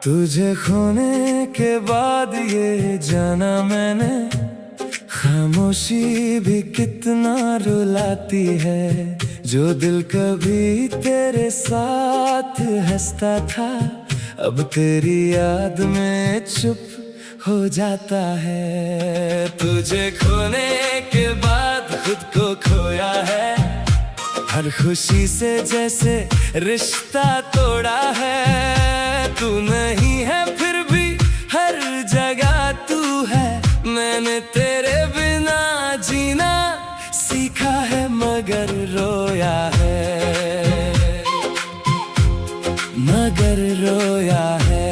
तुझे खोने के बाद ये जाना मैंने, खामोशी भी कितना रुलाती है। जो दिल कभी तेरे साथ हंसता था, अब तेरी याद में चुप हो जाता है। तुझे खोने के बाद खुद को खोया है, हर खुशी से जैसे रिश्ता तोड़ा है। तू नहीं है फिर भी हर जगह तू है, मैंने तेरे बिना जीना सीखा है मगर रोया है, मगर रोया है।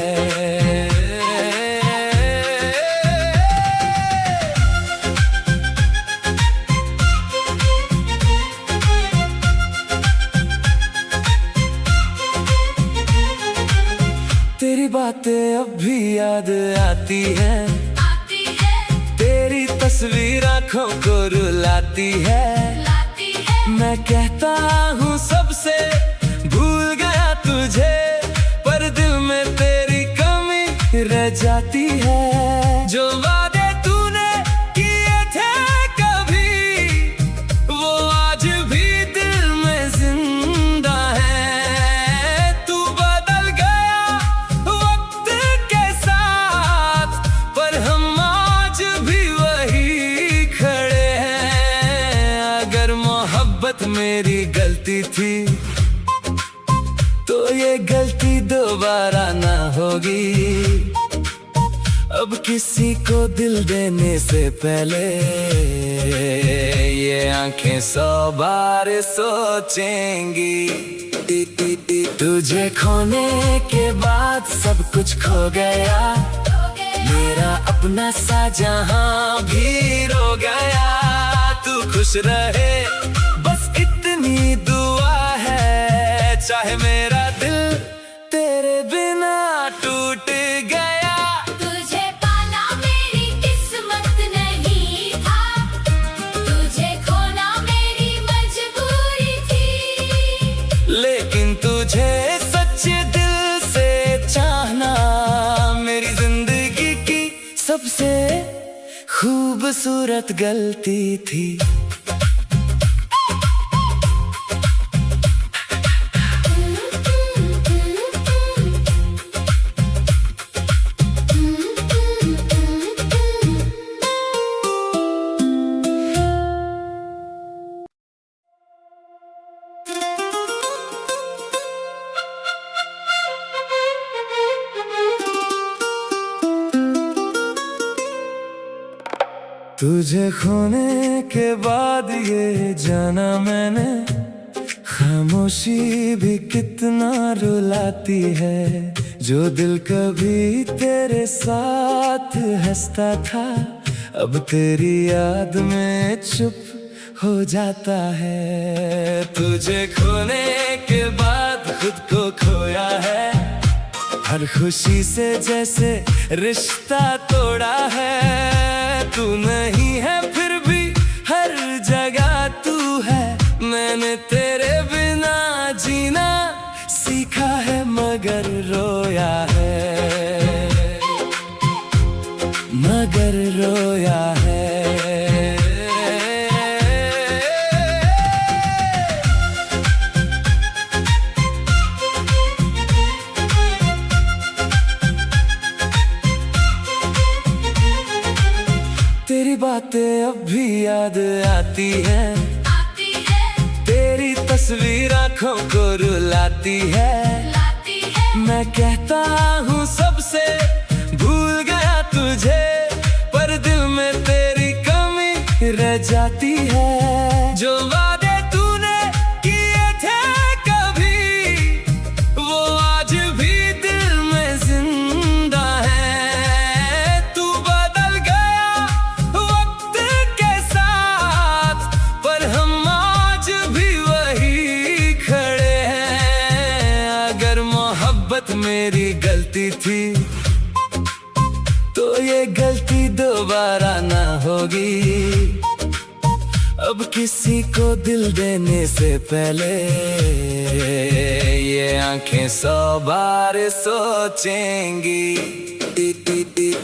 तेरी बातें अब भी याद आती है, तेरी तस्वीर आँखों को रुलाती है। मैं कहता हूँ सबसे भूल गया तुझे, पर दिल में तेरी कमी रह जाती है। जो वादे तूने किए थे कभी, वो आज भी दिल में जिंदा है। तू बदल गया वक्त के साथ, पर हम आज भी वही खड़े हैं। अगर मोहब्बत मेरी गलती थी, तो ये गलती दोबारा ना होगी। अब किसी को दिल देने से पहले ये आंखें 100 बार सोचेंगी। तुझे खोने के बाद सब कुछ खो गया, मेरा अपना सा जहां भी रो गया। तू खुश रहे बस इतनी दुआ है, चाहे मेरा दिल तेरे बिना टूट गया। तुझे पाना मेरी किस्मत नहीं था, तुझे खोना मेरी मजबूरी थी। लेकिन तुझे सच्चे दिल से चाहना मेरी जिंदगी की सबसे खूबसूरत गलती थी। तुझे खोने के बाद ये जाना मैंने, खामोशी भी कितना रुलाती है। जो दिल कभी तेरे साथ हंसता था, अब तेरी याद में चुप हो जाता है। तुझे खोने के बाद खुद को खोया है, हर खुशी से जैसे रिश्ता तोड़ा है। तू नहीं है फिर भी हर जगह तू है, मैंने तेरे बिना जीना सीखा है मगर रोया है, मगर रोया है। तेरी बातें अब भी याद आती है, तेरी तस्वीर आँखों को रुलाती है। मैं कहता हूँ सबसे भूल गया तुझे, पर दिल में तेरी कमी रह जाती है। जो वादे तूने किए थे कभी, वो आज भी दिल में जिंदा है। तू बदल गया वक्त के साथ, पर हम आज भी वही खड़े हैं। अगर मोहब्बत मेरी गलती थी, तो ये गलती दोबारा ना होगी। अब किसी को दिल देने से पहले ये आंखें 100 बार सोचेंगी।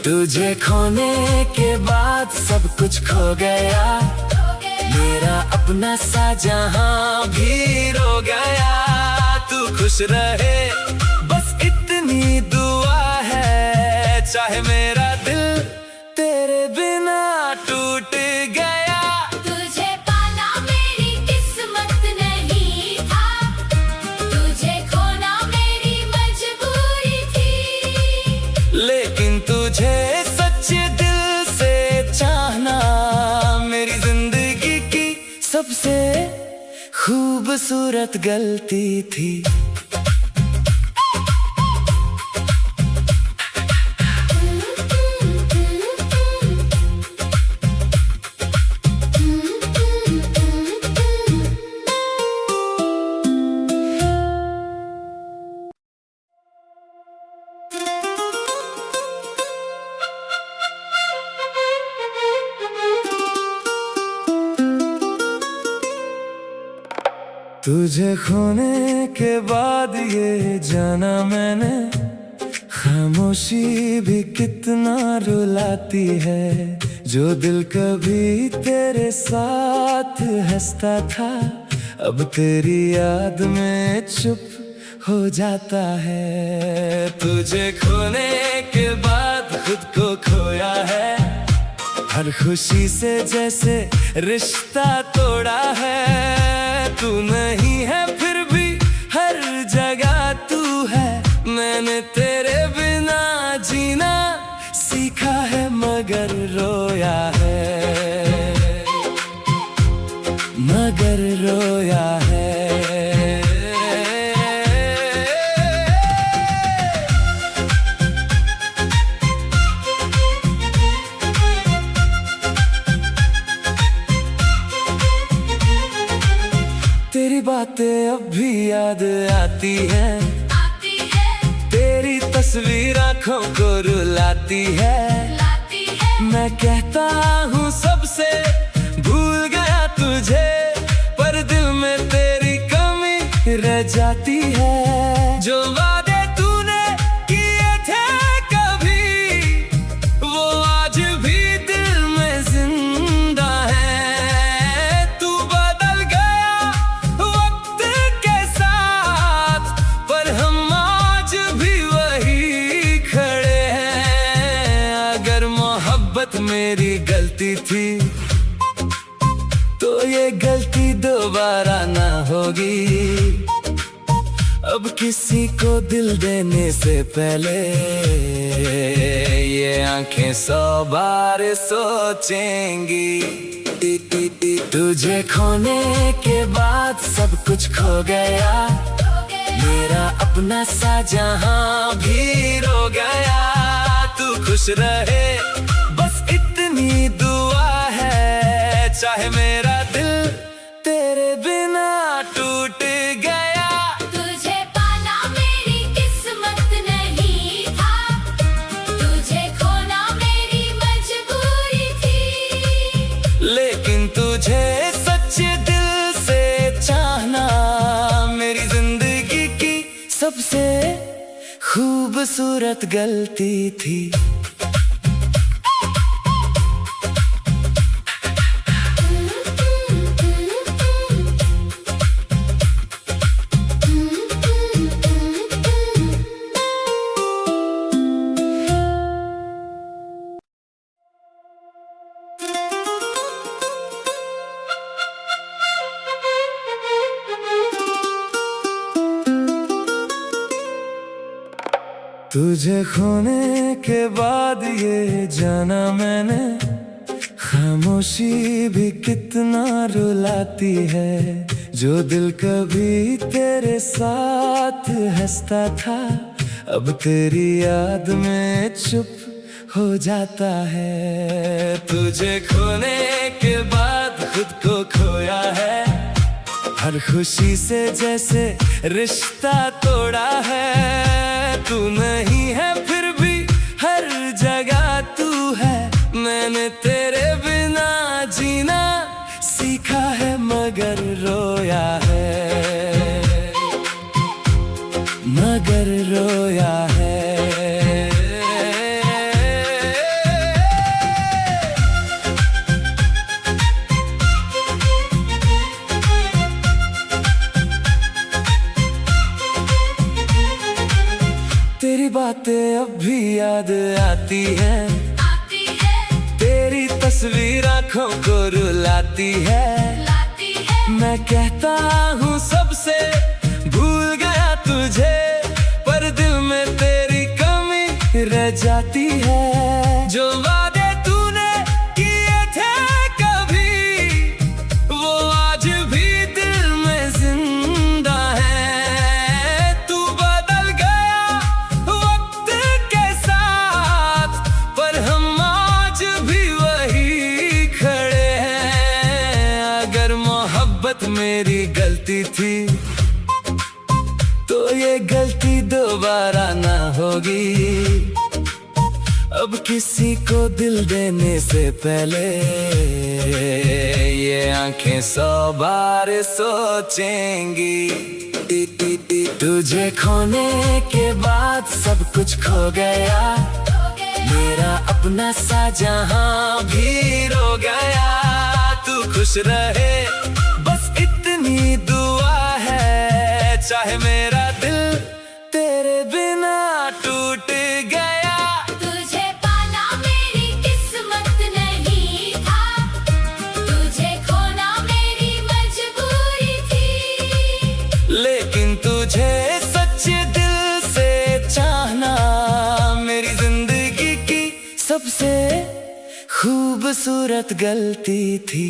तुझे खोने के बाद सब कुछ खो गया, मेरा अपना सा जहां भी रो गया। तू खुश रहे बस इतनी दुआ है, चाहे मेरा दिल तेरे बिना टूट गया। तुझे पाना मेरी किस्मत नहीं था, तुझे खोना मेरी मजबूरी थी। लेकिन तुझे सच्चे दिल से चाहना मेरी जिंदगी की सबसे खूबसूरत गलती थी। तुझे खोने के बाद ये जाना मैंने, खामोशी भी कितना रुलाती है। जो दिल कभी तेरे साथ हंसता था, अब तेरी याद में चुप हो जाता है। तुझे खोने के बाद खुद को खोया है, हर खुशी से जैसे रिश्ता तोड़ा है। तू नहीं है फिर भी हर जगह तू है, मैंने तेरे बिना जीना सीखा है मगर रोया है, मगर रोया है। तेरी बातें अब भी याद आती हैं, तेरी तस्वीर आंखों को रुलाती है। मैं कहता हूँ सबसे भूल गया तुझे, पर दिल में तेरी कमी रह जाती है। जो वादे तूने किए थे कभी, वो आज भी दिल में जिंदा है। तू बदल गया वक्त के साथ, पर हम आज भी वही खड़े हैं। अगर मोहब्बत मेरी गलती थी, तो ये गलती दोबारा ना होगी। अब किसी को दिल देने से पहले ये आंखें 100 बार सोचेंगी। तुझे खोने के बाद सब कुछ खो गया, मेरा अपना सा जहां भी रो गया। तू खुश रहे बस इतनी दुआ है, चाहे मेरा दिल तेरे बिना टूट गया। तुझे पाना मेरी किस्मत नहीं था, तुझे खोना मेरी मजबूरी थी। लेकिन तुझे सच्चे दिल से चाहना मेरी जिंदगी की सबसे खूबसूरत गलती थी। तुझे खोने के बाद ये जाना मैंने, खामोशी भी कितना रुलाती है। जो दिल कभी तेरे साथ हंसता था, अब तेरी याद में चुप हो जाता है। तुझे खोने के बाद खुद को खोया है, हर खुशी से जैसे रिश्ता तोड़ा है। तू नहीं है फिर भी हर जगह तू है, मैंने तेरे बिना जीना सीखा अब भी याद आती है, आती है, तेरी तस्वीर आंखों को रुलाती है। लाती है, मैं कहता हूँ सबसे भूल गया तुझे, पर दिल में तेरी कमी रह जाती है। जो वादे तूने किए थे कभी, वो आज भी दिल में जिंदा है। तू बदल गया वक्त के साथ, पर हम आज भी वही खड़े हैं। अगर मोहब्बत मेरी गलती थी, तो ये गलती दोबारा ना होगी। अब किसी को दिल देने से पहले ये आंखें 100 बार सोचेंगी। तुझे खोने के बाद सब कुछ खो गया, हो गया, मेरा अपना सा जहां भी रो गया। तू खुश रहे बस इतनी दुआ है, चाहे मेरा दिल तेरे बिना टूट गया। तुझे पाना मेरी किस्मत नहीं था, तुझे खोना मेरी मजबूरी थी। लेकिन तुझे सच्चे दिल से चाहना मेरी जिंदगी की सबसे खूबसूरत गलती थी।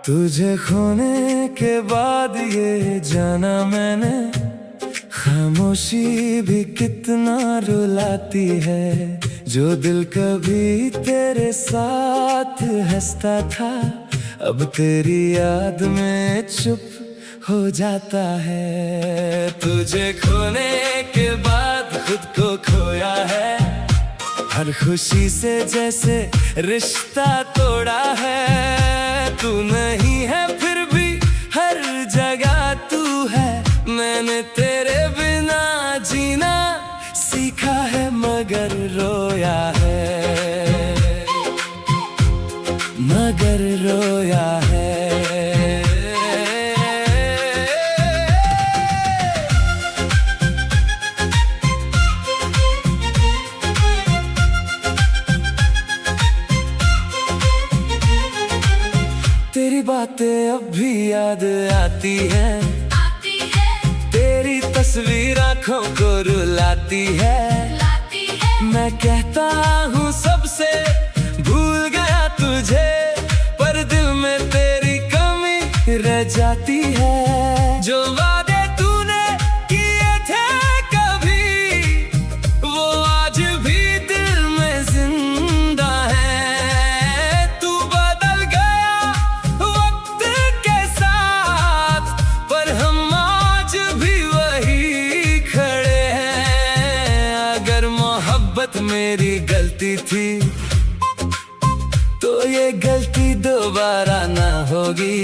तुझे खोने के बाद ये जाना मैंने, खामोशी भी कितना रुलाती है। जो दिल कभी तेरे साथ हंसता था, अब तेरी याद में चुप हो जाता है। तुझे खोने के बाद खुद को खोया है, हर खुशी से जैसे रिश्ता तोड़ा है। तू नहीं है फिर भी हर जगह तू है, मैंने तेरे बिना जीना सीखा है मगर रोया है, मगर रोया है। तेरी बातें अब भी याद आती है, आती है, तेरी तस्वीर आंखों को रुलाती है। लाती है, मैं कहता हूँ सबसे भूल गया तुझे, पर दिल में तेरी कमी रह जाती है। जो वादे तूने किए थे कभी, वो आज भी दिल में जिंदा है। तू बदल गया वक्त के साथ, पर हम आज भी वही खड़े हैं। अगर मोहब्बत मेरी गलती थी, तो ये गलती दोबारा ना होगी।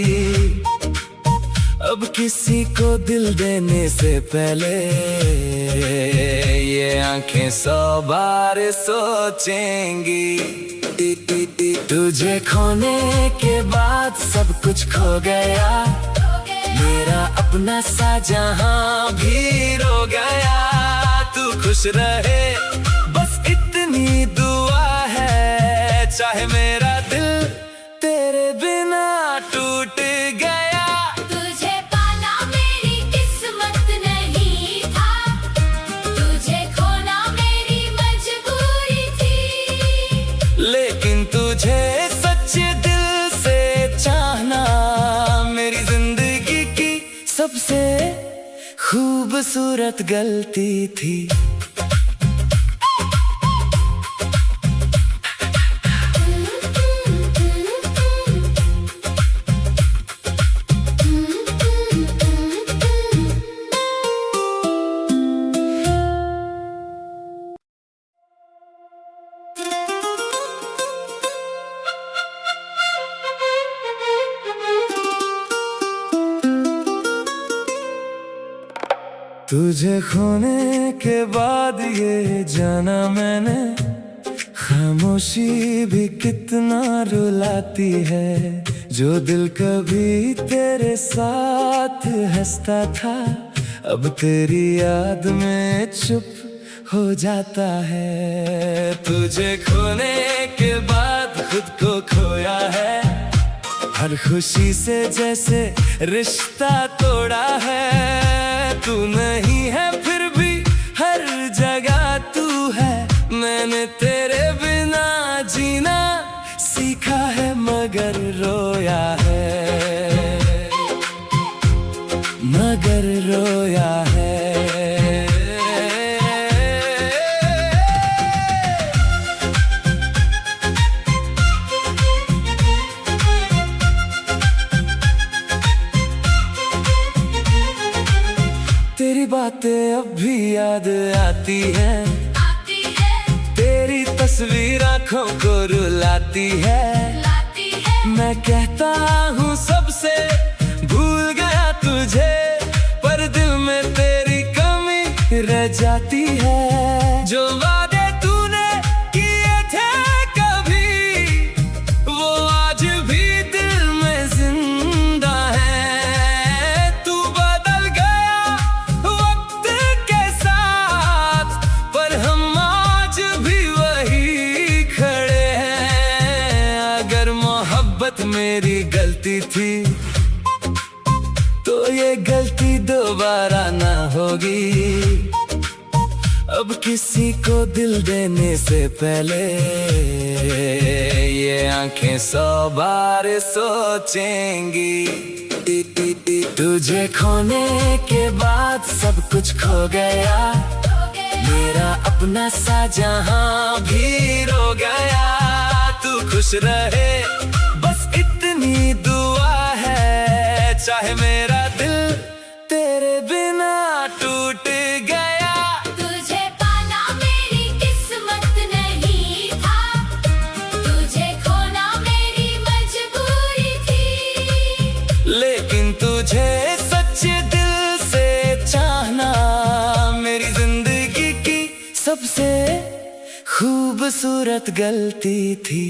अब किसी को दिल देने से पहले ये आंखें 100 बार सोचेंगी। तुझे खोने के बाद सब कुछ खो गया, हो गया, मेरा अपना सा जहां भी रो गया। तू खुश रहे बस इतनी दुआ है, चाहे मेरा दिल तेरे बिना टूट गया। तुझे पाना मेरी किस्मत नहीं था, तुझे खोना मेरी मजबूरी थी। लेकिन तुझे सच्चे दिल से चाहना मेरी जिंदगी की सबसे खूबसूरत गलती थी। तुझे खोने के बाद ये जाना मैंने, खामोशी भी कितना रुलाती है। जो दिल कभी तेरे साथ हंसता था, अब तेरी याद में चुप हो जाता है। तुझे खोने के बाद खुद को खोया है, हर खुशी से जैसे रिश्ता तोड़ा है। तू नहीं है फिर भी हर जगह तू है, मैंने तेरे बिना जीना सीखा है मगर रोया है, मगर रोया है। तेरी बातें अब भी याद आती हैं, तेरी तस्वीर आंखों को रुलाती है। मैं कहता हूँ सबसे भूल गया तुझे, पर दिल में तेरी कमी रह जाती है। जो वादे तूने किए थे कभी, वो आज भी दिल में जिंदा है। तू बदल गया वक्त के साथ, पर हम आज भी वही खड़े हैं। अगर मोहब्बत मेरी गलती थी, तो ये गलती दोबारा ना होगी। अब किसी को दिल देने से पहले ये आंखें 100 बार सोचेंगी। तुझे खोने के बाद सब कुछ खो गया, मेरा अपना सा जहां भी रो गया। तू खुश रहे बस इतनी दुआ है, चाहे मेरा दिल तेरे बिना टूट गया। तुझे पाना मेरी किस्मत नहीं था, तुझे खोना मेरी मजबूरी थी। लेकिन तुझे सच्चे दिल से चाहना मेरी जिंदगी की सबसे खूबसूरत गलती थी।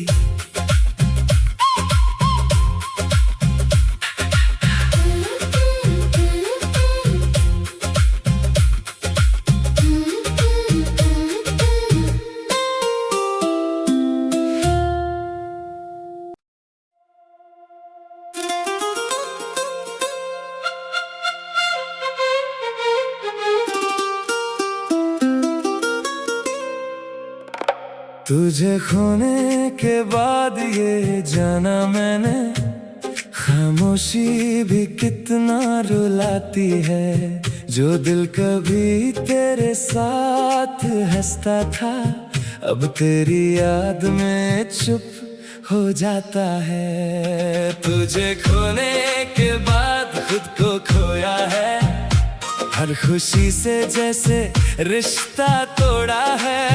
तुझे खोने के बाद ये जाना मैंने, खामोशी भी कितना रुलाती है। जो दिल कभी तेरे साथ हंसता था, अब तेरी याद में चुप हो जाता है। तुझे खोने के बाद खुद को खोया है, हर खुशी से जैसे रिश्ता तोड़ा है।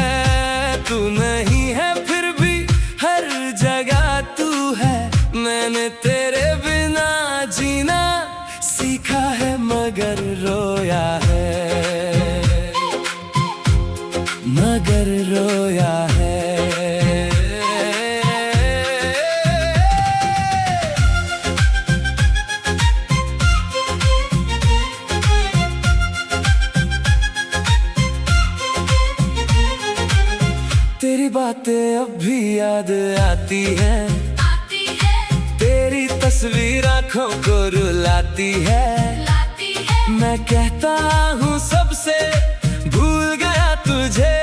तू नहीं है फिर भी हर जगह तू है, मैंने तेरे बिना जीना सीखा है मगर रोया है, मगर रोया है। तेरी बातें अब भी याद आती हैं, तेरी तस्वीर आंखों को रुलाती है। मैं कहता हूँ सबसे भूल गया तुझे,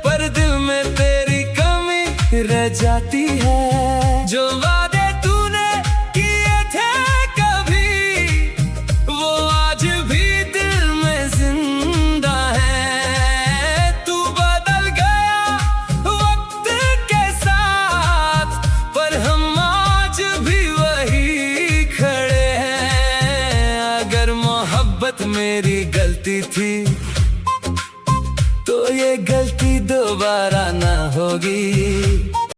पर दिल में तेरी कमी रह जाती है। जो वादे तूने किए थे कभी, वो आज भी दिल में जिंदा है। तू बदल गया वक्त के साथ, पर हम आज भी वही खड़े हैं। अगर मोहब्बत मेरी गलती थी, तो ये गलती दोबारा ना होगी।